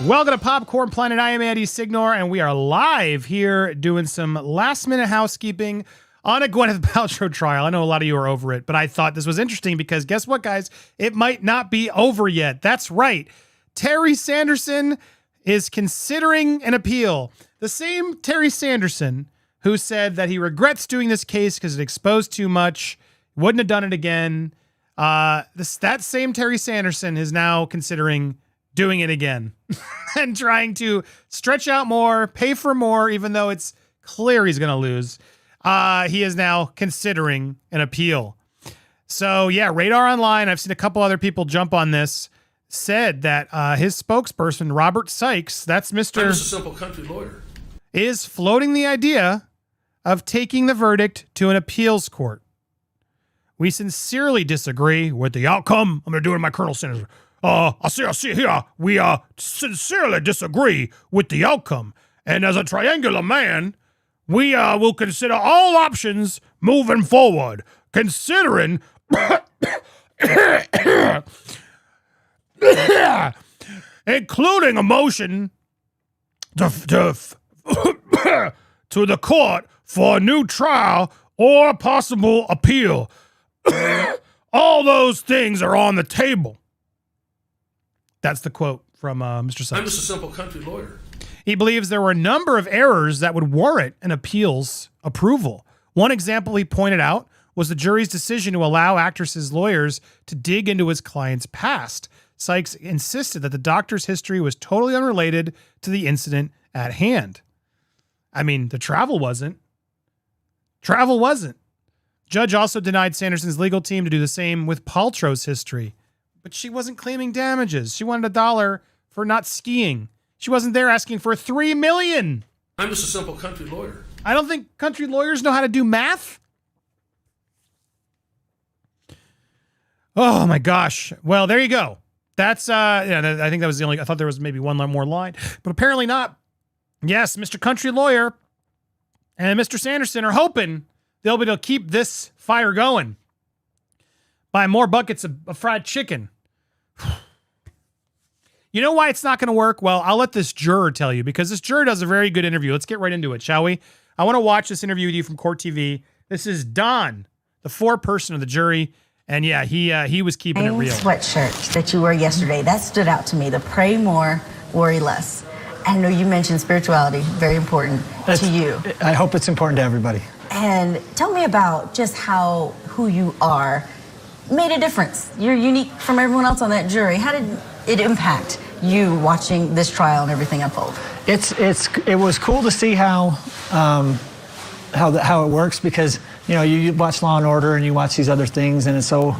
Welcome to Popcorn Planet. I am Andy Signore, and we are live here doing some last-minute housekeeping on a Gwyneth Paltrow trial. I know a lot of you are over it, but I thought this was interesting because guess what, guys? It might not be over yet. That's right. Terry Sanderson is considering an appeal. The same Terry Sanderson who said that he regrets doing this case because it exposed too much, wouldn't have done it again. That same Terry Sanderson is now considering doing it again and trying to stretch out more, pay for more, even though it's clear he's going to lose. He is now considering an appeal. So yeah, Radar Online, I've seen a couple other people jump on this, said that his spokesperson, Robert Sykes, that's Mr. I'm just a simple country lawyer, is floating the idea of taking the verdict to an appeals court. We sincerely disagree with the outcome. I'm going to do it in my Colonel Sanders. I see here. We sincerely disagree with the outcome. And as a triangular man, we will consider all options moving forward, considering including a motion to the court for a new trial or a possible appeal. All those things are on the table. That's the quote from Mr. Sykes. I'm just a simple country lawyer. He believes there were a number of errors that would warrant an appeals approval. One example he pointed out was the jury's decision to allow actress's lawyers to dig into his client's past. Sykes insisted that the doctor's history was totally unrelated to the incident at hand. I mean, the travel wasn't. Judge also denied Sanderson's legal team to do the same with Paltrow's history. But she wasn't claiming damages. She wanted $1 for not skiing. She wasn't there asking for $3 million. I'm just a simple country lawyer. I don't think country lawyers know how to do math. Oh my gosh. Well, there you go. That's yeah, I think that was the only, I thought there was maybe one more line, but apparently not. Yes, Mr. Country Lawyer and Mr. Sanderson are hoping they'll be able to keep this fire going. Buy more buckets of fried chicken. You know why it's not going to work? Well, I'll let this juror tell you, because this juror does a very good interview. Let's get right into it, shall we? I want to watch this interview with you from Court TV. This is Don, the foreperson of the jury. And yeah, he was keeping it real. Sweatshirt that you wore yesterday, that stood out to me. The pray more, worry less. I know you mentioned spirituality, very important to you. I hope it's important to everybody. And tell me about just how who you are made a difference. You're unique from everyone else on that jury. How did it impact you watching this trial and everything unfold? It was cool to see how it works, because you know, you watch Law and Order and you watch these other things and it's so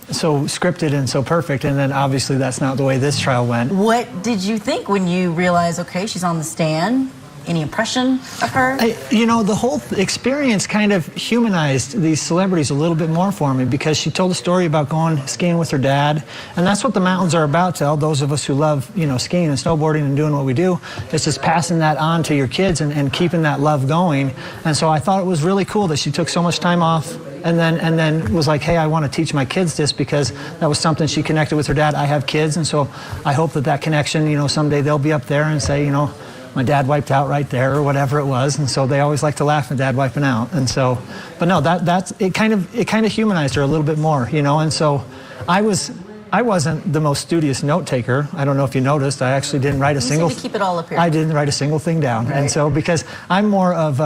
scripted and so perfect, and then obviously that's not the way this trial went. What did you think when you realized, okay, she's on the stand? Any impression of her? You know, the whole experience kind of humanized these celebrities a little bit more for me, because she told a story about going skiing with her dad, and that's what the mountains are about to all those of us who love, you know, skiing and snowboarding and doing what we do. It's just passing that on to your kids and keeping that love going. And so I thought it was really cool that she took so much time off and then was like, hey, I want to teach my kids this, because that was something she connected with her dad. I have kids, and so I hope that connection, you know, someday they'll be up there and say, you know, my dad wiped out right there, or whatever it was, and so they always like to laugh at Dad wiping out. And so, but no, that's it. Kind of humanized her a little bit more, you know. And so, I wasn't the most studious note taker. I don't know if you noticed. I actually didn't write a single. Keep it all up here. I didn't write a single thing down, right. And so because I'm more of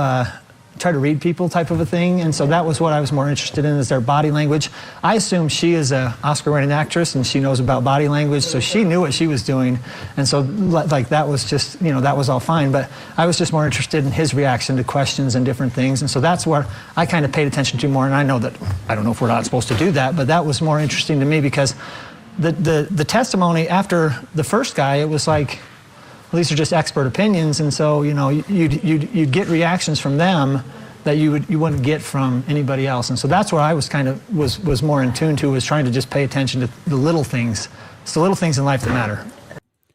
try to read people type of a thing, and so that was what I was more interested in, is their body language. I assume she is a Oscar-winning actress and she knows about body language, so she knew what she was doing, and so like that was just, you know, that was all fine, but I was just more interested in his reaction to questions and different things, and so that's where I kind of paid attention to more. And I know that, I don't know if we're not supposed to do that, but that was more interesting to me, because the testimony after the first guy, it was like, well, these are just expert opinions, and so, you know, you'd get reactions from them that you wouldn't get from anybody else. And so that's where I was kind of was more in tune to, was trying to just pay attention to the little things. It's the little things in life that matter.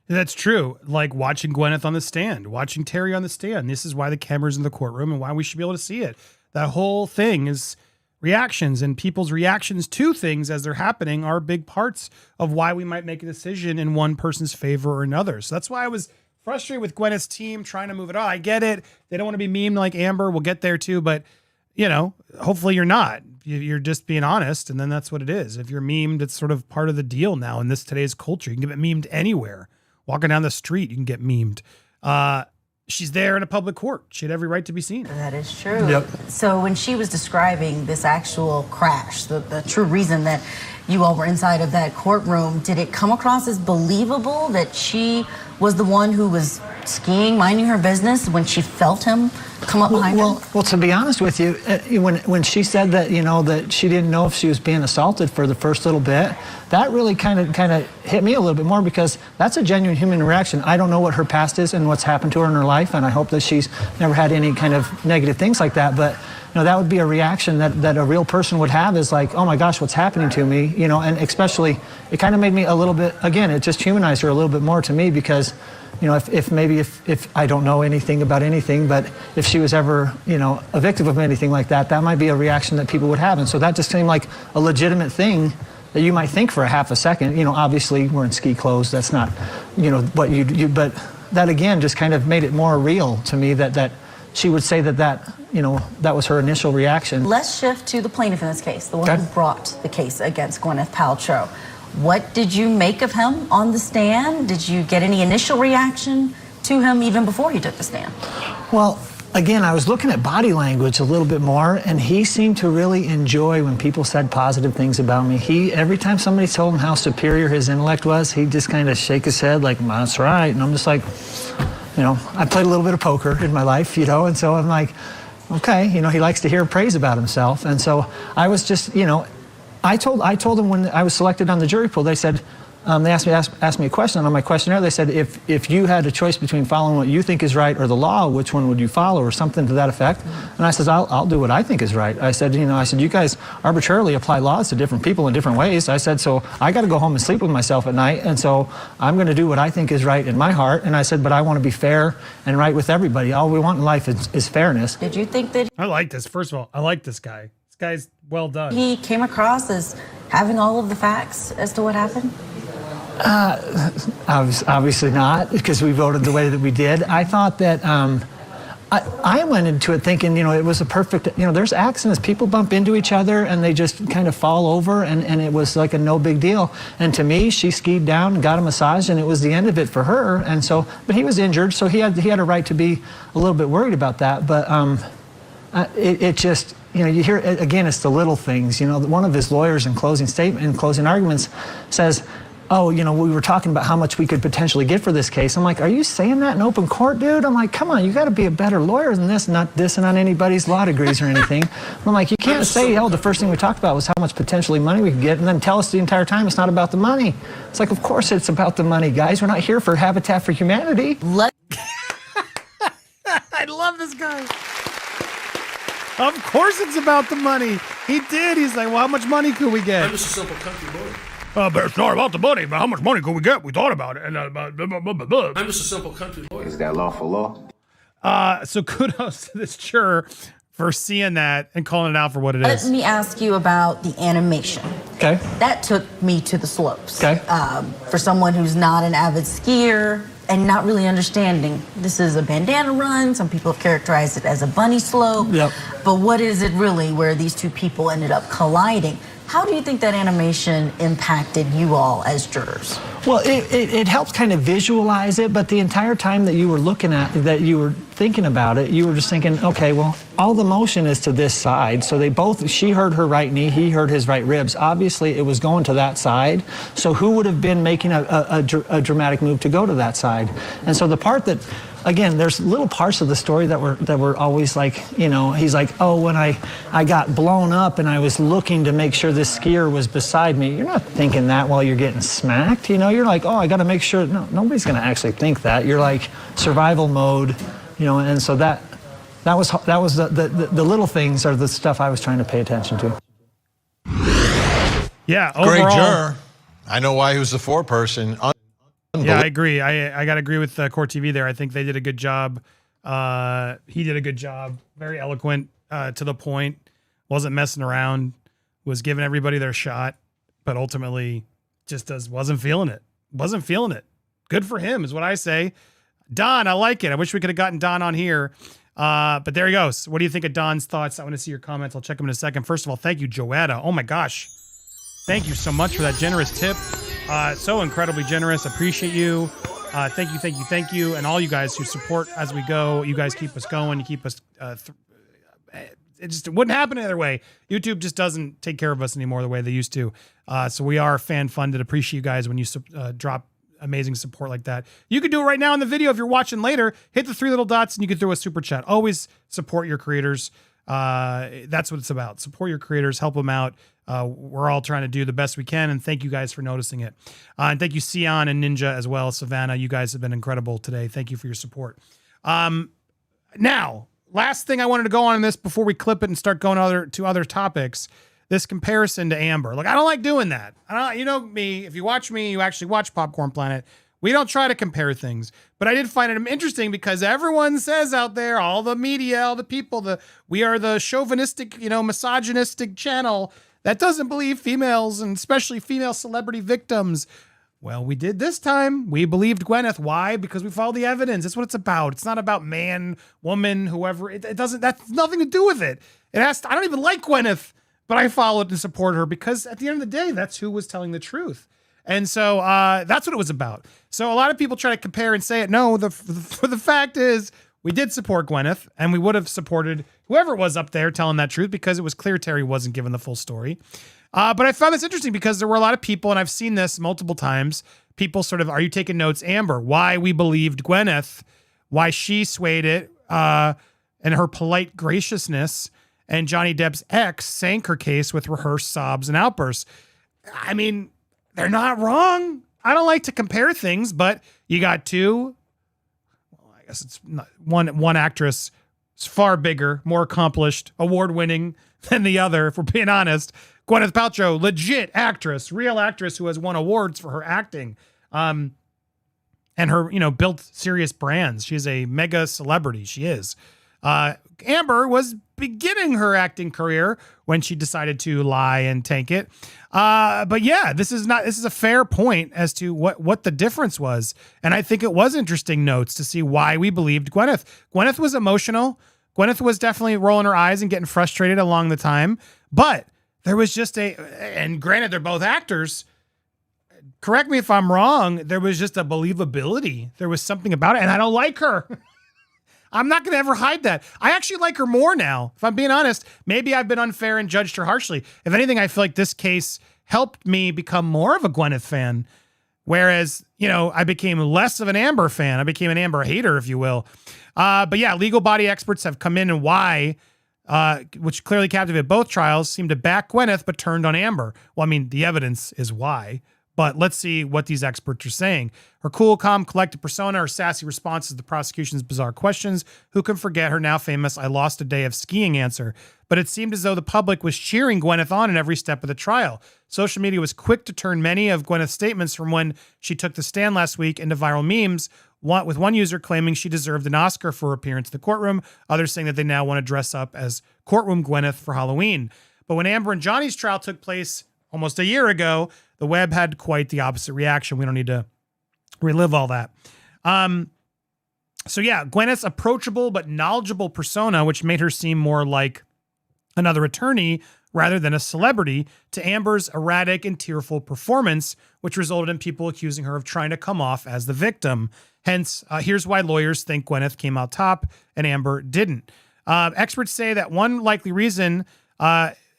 That's true. Like watching Gwyneth on the stand, watching Terry on the stand. This is why the camera's in the courtroom and why we should be able to see it. That whole thing is reactions, and people's reactions to things as they're happening are big parts of why we might make a decision in one person's favor or another. So that's why I was frustrated with Gwyneth's team trying to move it on. I get it. They don't want to be memed like Amber. We'll get there too, but you know, hopefully you're not. You're just being honest, and then that's what it is. If you're memed, it's sort of part of the deal now in this today's culture. You can get memed anywhere. Walking down the street, you can get memed. She's there in a public court. She had every right to be seen. That is true. Yep. So when she was describing this actual crash, the true reason that you all were inside of that courtroom, did it come across as believable that she was the one who was skiing, minding her business when she felt him come up behind her? Well, to be honest with you, when she said that, you know, that she didn't know if she was being assaulted for the first little bit, that really kind of hit me a little bit more, because that's a genuine human reaction. I don't know what her past is and what's happened to her in her life, and I hope that she's never had any kind of negative things like that. But you know, that would be a reaction that a real person would have, is like, oh my gosh, what's happening to me? You know, and especially, it kind of made me a little bit, again, it just humanized her a little bit more to me, because you know, if I don't know anything about anything, but if she was ever, you know, a victim of anything like that, that might be a reaction that people would have. And so that just seemed like a legitimate thing that you might think for a half a second. You know, obviously we're in ski clothes. That's not, you know, what you but that again just kind of made it more real to me that she would say that, you know, that was her initial reaction. Let's shift to the plaintiff in this case, the one Okay. who brought the case against Gwyneth Paltrow. What did you make of him on the stand? Did you get any initial reaction to him even before he took the stand? Well, again, I was looking at body language a little bit more, and he seemed to really enjoy when people said positive things about me. Every time somebody told him how superior his intellect was, he'd just kind of shake his head like, that's right. And I'm just like, you know, I played a little bit of poker in my life, you know, and so I'm like, okay, you know, he likes to hear praise about himself. And so I was just, you know, I told them when I was selected on the jury pool, they said, they asked me a question, and on my questionnaire they said, if you had a choice between following what you think is right or the law, which one would you follow, or something to that effect? And I said, I'll do what I think is right. I said, you guys arbitrarily apply laws to different people in different ways. I said, so I got to go home and sleep with myself at night, and so I'm going to do what I think is right in my heart. And I said, but I want to be fair and right with everybody. All we want in life is fairness. Did you think that I like this. First of all, I like this guy. This guy's well done. he came across as having all of the facts as to what happened? Obviously not, because we voted the way that we did. I thought that I went into it thinking, you know, it was a perfect, you know, there's accidents. People bump into each other and they just kind of fall over, and it was like a no big deal. And to me, she skied down, got a massage, and it was the end of it for her. And so, but he was injured, so he had a right to be a little bit worried about that. But it just, you know, you hear, again, it's the little things. You know, one of his lawyers in closing arguments says, oh, you know, we were talking about how much we could potentially get for this case. I'm like, are you saying that in open court, dude? I'm like, come on, you got to be a better lawyer than this, not dissing on anybody's law degrees or anything. I'm like, you can't say, oh, the first thing we talked about was how much potentially money we could get, and then tell us the entire time it's not about the money. It's like, of course it's about the money, guys. We're not here for Habitat for Humanity. I love this guy. Of course it's about the money. He did. He's like, well, how much money could we get? I'm just a simple country lawyer. But it's not about the money, but how much money could we get? We thought about it. And I'm just a simple country lawyer. Is that lawful law? So kudos to this juror for seeing that and calling it out for what it Let is. me ask you about the animation. Okay. That took me to the slopes. Okay. For someone who's not an avid skier and not really understanding, this is a bandana run. Some people have characterized it as a bunny slope. Yep. But what is it really where these two people ended up colliding? How do you think that animation impacted you all as jurors? Well, it helped kind of visualize it, but the entire time that you were looking at, that you were thinking about it, you were just thinking, okay, well, all the motion is to this side. So she heard her right knee, he heard his right ribs. Obviously, it was going to that side. So who would have been making a dramatic move to go to that side? And so the part that, again, there's little parts of the story that were always like, you know, he's like, oh, when I got blown up and I was looking to make sure this skier was beside me. You're not thinking that while you're getting smacked, you know. You're like, oh, I got to make sure. No, nobody's going to actually think that. You're like survival mode, you know. And so that was the little things are the stuff I was trying to pay attention to. Yeah, overall, Great juror. I know why he was the foreperson. Yeah, I agree. I got to agree with Court TV there. I think they did a good job. He did a good job. Very eloquent, to the point. wasn't messing around, was giving everybody their shot, but ultimately just wasn't feeling it. Wasn't feeling it. Good for him is what I say. Don, I like it. I wish we could have gotten Don on here. But there he goes. What do you think of Don's thoughts? I want to see your comments. I'll check them in a second. First of all, thank you, Joetta. Oh my gosh. Thank you so much for that generous tip. So incredibly generous. Appreciate you. Thank you. And all you guys who support as we go. You guys keep us going. You keep us, it wouldn't happen any other way. YouTube just doesn't take care of us anymore the way they used to. So we are fan funded. Appreciate you guys when you drop amazing support like that. You can do it right now in the video. If you're watching later, hit the 3 little dots and you can throw a super chat. Always support your creators. That's what it's about. Support your creators, help them out. We're all trying to do the best we can, and thank you guys for noticing it. And thank you, Sion and Ninja as well. Savannah, you guys have been incredible today. Thank you for your support. Now, last thing I wanted to go on in this before we clip it and start going to other topics. This comparison to Amber. Look, I don't like doing that. You know me, if you watch me, you actually watch Popcorn Planet. We don't try to compare things, but I did find it interesting because everyone says out there, all the media, all the people, we are the chauvinistic, misogynistic channel that doesn't believe females and especially female celebrity victims. Well, we did this time. We believed Gwyneth. Why? Because we follow the evidence. That's what it's about. It's not about man, woman, whoever. It doesn't, that's nothing to do with it. I don't even like Gwyneth, but I followed and support her because at the end of the day, that's who was telling the truth. And so that's what it was about. So a lot of people try to compare and say it. No, the fact is we did support Gwyneth and we would have supported whoever was up there telling that truth because it was clear Terry wasn't given the full story. But I found this interesting because there were a lot of people, and I've seen this multiple times, people sort of, are you taking notes, Amber? Why we believed Gwyneth, why she swayed it, and her polite graciousness, and Johnny Depp's ex sank her case with rehearsed sobs and outbursts. I mean, they're not wrong. I don't like to compare things, but you got two. Well, I guess it's not one actress is far bigger, more accomplished, award-winning than the other, if we're being honest. Gwyneth Paltrow, legit actress, real actress who has won awards for her acting. And her, built serious brands. She's a mega celebrity. She is. Amber was beginning her acting career when she decided to lie and tank it. But yeah, this is a fair point as to what the difference was. And I think it was interesting notes to see why we believed Gwyneth. Gwyneth was emotional. Gwyneth was definitely rolling her eyes and getting frustrated along the time. But there was just and granted, they're both actors. Correct me if I'm wrong. There was just a believability. There was something about it. And I don't like her. I'm not going to ever hide that. I actually like her more now. If I'm being honest, maybe I've been unfair and judged her harshly. If anything, I feel like this case helped me become more of a Gwyneth fan. Whereas, I became less of an Amber fan. I became an Amber hater, if you will. But yeah, legal body experts have come in and why, which clearly captivated both trials, seemed to back Gwyneth, but turned on Amber. Well, I mean, the evidence is why. But let's see what these experts are saying. Her cool, calm, collected persona, her sassy responses to the prosecution's bizarre questions. Who can forget her now famous "I lost a day of skiing" answer? But it seemed as though the public was cheering Gwyneth on in every step of the trial. Social media was quick to turn many of Gwyneth's statements from when she took the stand last week into viral memes, with one user claiming she deserved an Oscar for her appearance in the courtroom, others saying that they now want to dress up as courtroom Gwyneth for Halloween. But when Amber and Johnny's trial took place almost a year ago, the web had quite the opposite reaction. We don't need to relive all that. So yeah, Gwyneth's approachable but knowledgeable persona, which made her seem more like another attorney rather than a celebrity, to Amber's erratic and tearful performance, which resulted in people accusing her of trying to come off as the victim. Hence, here's why lawyers think Gwyneth came out top and Amber didn't. Experts say that one likely reason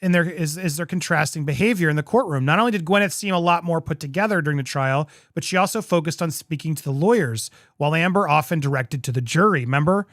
is their contrasting behavior in the courtroom. Not only did Gwyneth seem a lot more put together during the trial, but she also focused on speaking to the lawyers, while Amber often directed to the jury. Remember?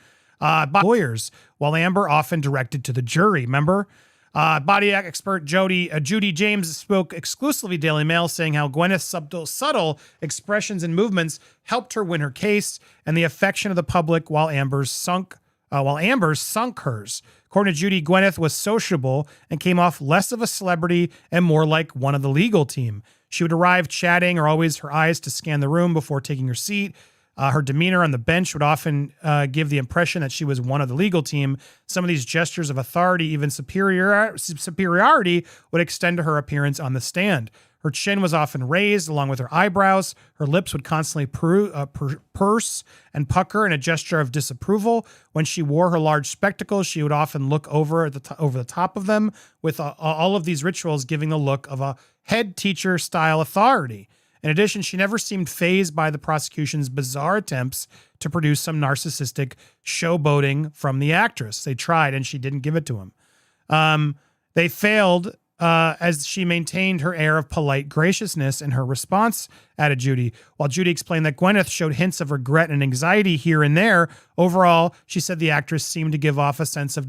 Body expert Judy James spoke exclusively Daily Mail, saying how Gwyneth's subtle expressions and movements helped her win her case and the affection of the public, while Amber's sunk hers. According to Judy, Gwyneth was sociable and came off less of a celebrity and more like one of the legal team. She would arrive chatting or always her eyes to scan the room before taking her seat. Her demeanor on the bench would often give the impression that she was one of the legal team. Some of these gestures of authority, even superiority, would extend to her appearance on the stand. Her chin was often raised along with her eyebrows. Her lips would constantly purse and pucker in a gesture of disapproval. When she wore her large spectacles, she would often look over the top of them, with all of these rituals giving the look of a head teacher style authority. In addition, she never seemed fazed by the prosecution's bizarre attempts to produce some narcissistic showboating from the actress. They tried, and she didn't give it to him. They failed as she maintained her air of polite graciousness in her response, added Judy. While Judy explained that Gwyneth showed hints of regret and anxiety here and there, overall, she said the actress seemed to give off a sense of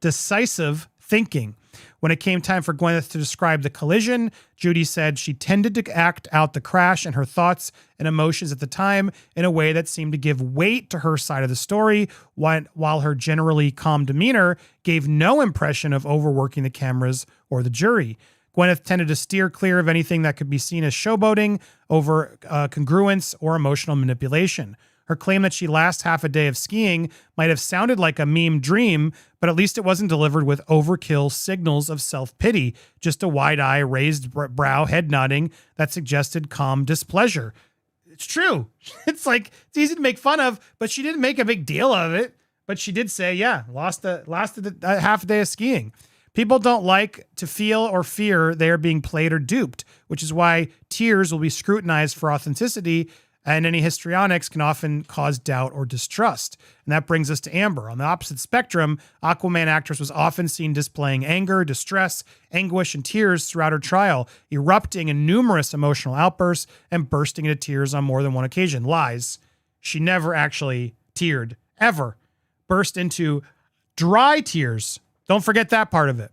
decisive thinking. When it came time for Gwyneth to describe the collision, Judy said she tended to act out the crash and her thoughts and emotions at the time in a way that seemed to give weight to her side of the story, while her generally calm demeanor gave no impression of overworking the cameras or the jury. Gwyneth tended to steer clear of anything that could be seen as showboating, over congruence, or emotional manipulation. Her claim that she last half a day of skiing might have sounded like a meme dream, but at least it wasn't delivered with overkill signals of self-pity, just a wide eye, raised brow, head nodding that suggested calm displeasure. It's true. It's easy to make fun of, but she didn't make a big deal of it. But she did say, yeah, lasted a half a day of skiing. People don't like to feel or fear they are being played or duped, which is why tears will be scrutinized for authenticity, and any histrionics can often cause doubt or distrust. And that brings us to Amber. On the opposite spectrum, Aquaman actress was often seen displaying anger, distress, anguish, and tears throughout her trial, erupting in numerous emotional outbursts and bursting into tears on more than one occasion. Lies. She never actually teared, ever. Burst into dry tears. Don't forget that part of it.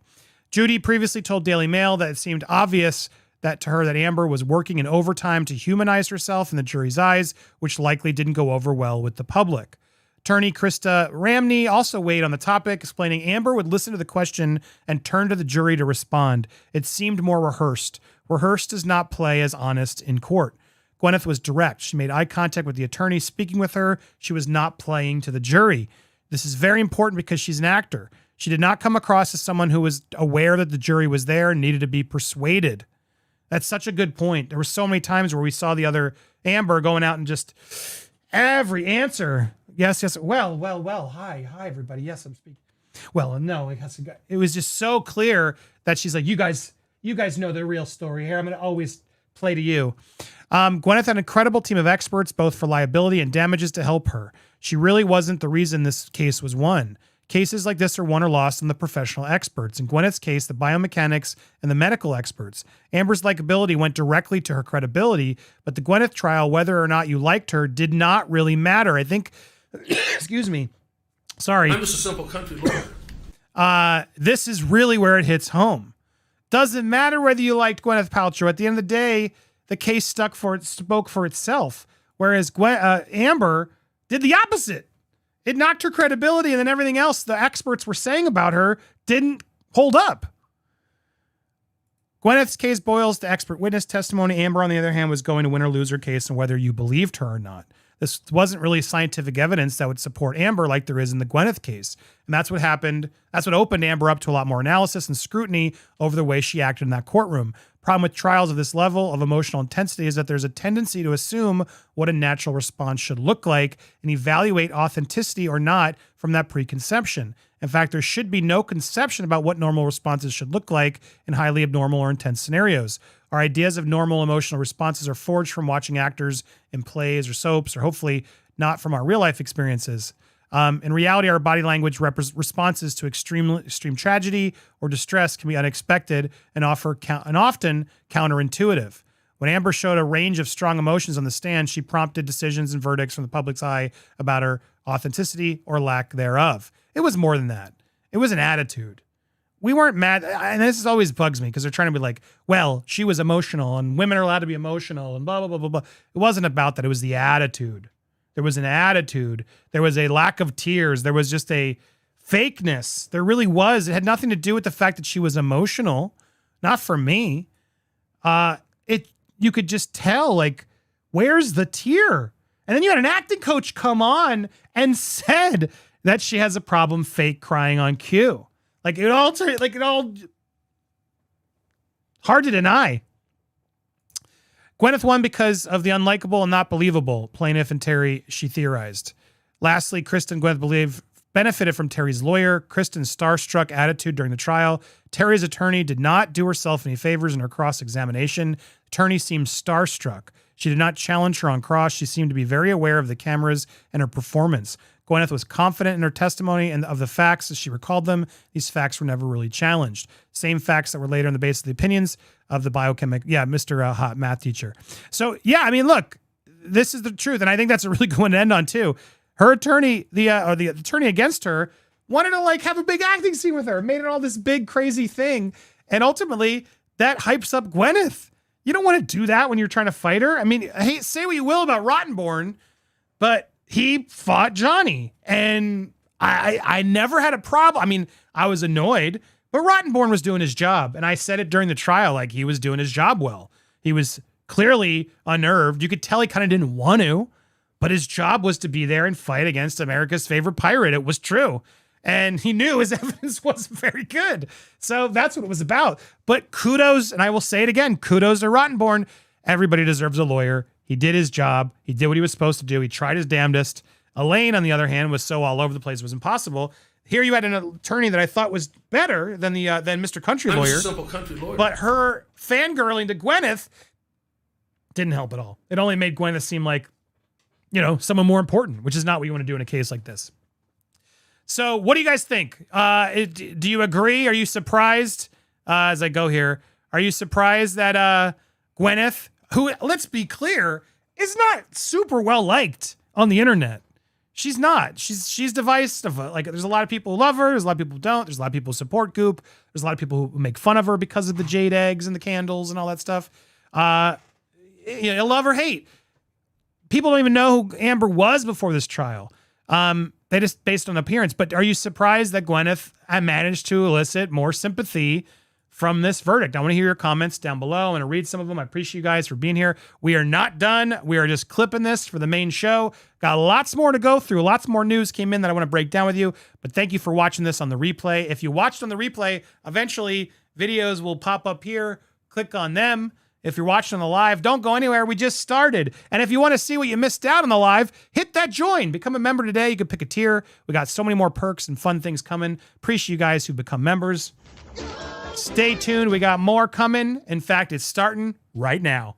Judy previously told Daily Mail that it seemed obvious that to her that Amber was working in overtime to humanize herself in the jury's eyes, which likely didn't go over well with the public. Attorney Krista Ramney also weighed on the topic, explaining Amber would listen to the question and turn to the jury to respond. It seemed more rehearsed. Rehearsed does not play as honest in court. Gwyneth was direct. She made eye contact with the attorney speaking with her. She was not playing to the jury. This is very important because she's an actor. She did not come across as someone who was aware that the jury was there and needed to be persuaded. That's such a good point. There were so many times where we saw the other Amber going out and just every answer. Yes, yes. Well. Hi, everybody. Yes, I'm speaking. Well, no, it was just so clear that she's like, you guys know the real story here. I'm going to always play to you. Gwyneth had an incredible team of experts, both for liability and damages, to help her. She really wasn't the reason this case was won. Cases like this are won or lost on the professional experts. In Gwyneth's case, the biomechanics and the medical experts. Amber's likability went directly to her credibility, but the Gwyneth trial, whether or not you liked her, did not really matter. I think, excuse me, sorry. I'm just a simple country lawyer. This is really where it hits home. Doesn't matter whether you liked Gwyneth Paltrow. At the end of the day, the case spoke for itself, whereas Amber did the opposite. It knocked her credibility, and then everything else the experts were saying about her didn't hold up. Gwyneth's case boils to expert witness testimony. Amber, on the other hand, was going to win or lose her case, and whether you believed her or not. This wasn't really scientific evidence that would support Amber like there is in the Gwyneth case. And that's what happened. That's what opened Amber up to a lot more analysis and scrutiny over the way she acted in that courtroom. Problem with trials of this level of emotional intensity is that there's a tendency to assume what a natural response should look like and evaluate authenticity or not from that preconception. In fact, there should be no conception about what normal responses should look like in highly abnormal or intense scenarios. Our ideas of normal emotional responses are forged from watching actors in plays or soaps, or hopefully not from our real life experiences. In reality, our body language responses to extreme tragedy or distress can be unexpected and often counterintuitive. When Amber showed a range of strong emotions on the stand, she prompted decisions and verdicts from the public's eye about her authenticity or lack thereof. It was more than that. It was an attitude. We weren't mad, and this always bugs me because they're trying to be like, well, she was emotional and women are allowed to be emotional and blah, blah, blah, blah, blah. It wasn't about that. It was the attitude. There was an attitude. There was a lack of tears. There was just a fakeness. There really was. It had nothing to do with the fact that she was emotional. Not for me. You could just tell, like, where's the tear? And then you had an acting coach come on and said that she has a problem fake crying on cue. Like it all hard to deny. Gwyneth won because of the unlikable and not believable plaintiff and Terry, she theorized. Lastly, Kristen Gwyneth benefited from Terry's lawyer. Kristen's starstruck attitude during the trial. Terry's attorney did not do herself any favors in her cross-examination. Attorney seemed starstruck. She did not challenge her on cross. She seemed to be very aware of the cameras and her performance. Gwyneth was confident in her testimony and of the facts as she recalled them. These facts were never really challenged. Same facts that were later on the basis of the opinions of the Mr. Hot math teacher. So, yeah, I mean, look, this is the truth. And I think that's a really good one to end on, too. Her attorney, the attorney against her, wanted to like have a big acting scene with her, made it all this big crazy thing. And ultimately, that hypes up Gwyneth. You don't want to do that when you're trying to fight her. I mean, hey, say what you will about Rottenborn, but he fought Johnny. And I never had a problem. I mean, I was annoyed, but Rottenborn was doing his job. And I said it during the trial, like he was doing his job well. He was clearly unnerved. You could tell he kind of didn't want to, but his job was to be there and fight against America's favorite pirate. It was true. And he knew his evidence wasn't very good. So that's what it was about. But kudos, and I will say it again, kudos to Rottenborn. Everybody deserves a lawyer. He did his job. He did what he was supposed to do. He tried his damnedest. Elaine, on the other hand, was so all over the place it was impossible. Here you had an attorney that I thought was better than Mr. Country I'm Lawyer. a simple country lawyer. But her fangirling to Gwyneth didn't help at all. It only made Gwyneth seem like, you know, someone more important, which is not what you want to do in a case like this. So what do you guys think? Do you agree? Are you surprised as I go here? Are you surprised that Gwyneth, who, let's be clear, is not super well liked on the internet? She's not. She's divisive. Like, there's a lot of people who love her. There's a lot of people who don't. There's a lot of people who support Goop. There's a lot of people who make fun of her because of the jade eggs and the candles and all that stuff. You know, love or hate. People don't even know who Amber was before this trial. They just based on appearance. But are you surprised that Gwyneth managed to elicit more sympathy from this verdict? I want to hear your comments down below. I'm going to read some of them. I appreciate you guys for being here. We are not done. We are just clipping this for the main show. Got lots more to go through. Lots more news came in that I want to break down with you. But thank you for watching this on the replay. If you watched on the replay, eventually videos will pop up here. Click on them. If you're watching on the live, don't go anywhere. We just started. And if you want to see what you missed out on the live, hit that join. Become a member today. You can pick a tier. We got so many more perks and fun things coming. Appreciate you guys who become members. Stay tuned. We got more coming. In fact, it's starting right now.